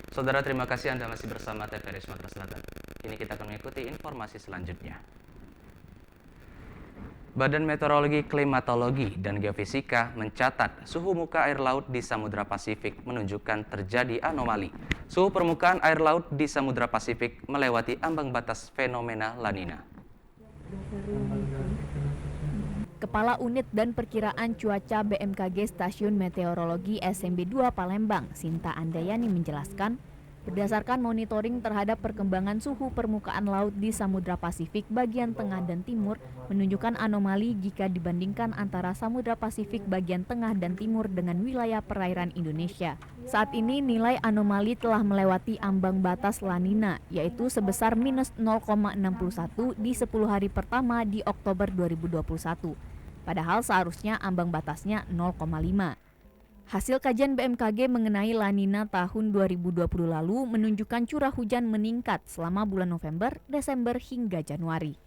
Saudara, terima kasih Anda masih bersama TVRI Sumatera Selatan. Kini kita akan mengikuti informasi selanjutnya. Badan Meteorologi, Klimatologi, dan Geofisika mencatat suhu muka air laut di Samudra Pasifik menunjukkan terjadi anomali. Suhu permukaan air laut di Samudra Pasifik melewati ambang batas fenomena La Nina. Kepala Unit dan Perkiraan Cuaca BMKG Stasiun Meteorologi SMB 2 Palembang, Sinta Andayani menjelaskan, berdasarkan monitoring terhadap perkembangan suhu permukaan laut di Samudra Pasifik bagian tengah dan timur menunjukkan anomali jika dibandingkan antara Samudra Pasifik bagian tengah dan timur dengan wilayah perairan Indonesia. Saat ini nilai anomali telah melewati ambang batas La Nina, yaitu sebesar minus 0,61 di 10 hari pertama di Oktober 2021. Padahal seharusnya ambang batasnya 0,5. Hasil kajian BMKG mengenai La Nina tahun 2020 lalu menunjukkan curah hujan meningkat selama bulan November, Desember hingga Januari.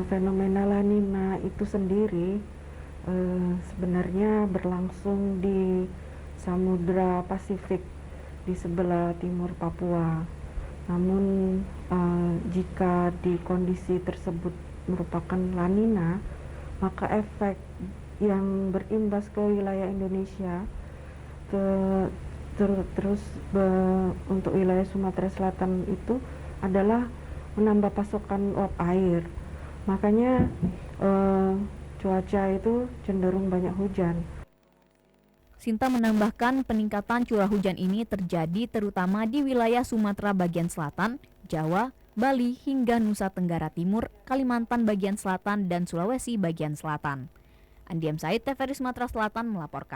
Fenomena La Nina itu sendiri sebenarnya berlangsung di Samudra Pasifik di sebelah timur Papua. Namun jika di kondisi tersebut merupakan La Nina, maka efek yang berimbas ke wilayah Indonesia untuk wilayah Sumatera Selatan itu adalah menambah pasokan uap air. Makanya cuaca itu cenderung banyak hujan. Sinta menambahkan peningkatan curah hujan ini terjadi terutama di wilayah Sumatera bagian selatan, Jawa, Bali hingga Nusa Tenggara Timur, Kalimantan bagian selatan dan Sulawesi bagian selatan. Andiam Said, TVRI Sumatera Selatan melaporkan.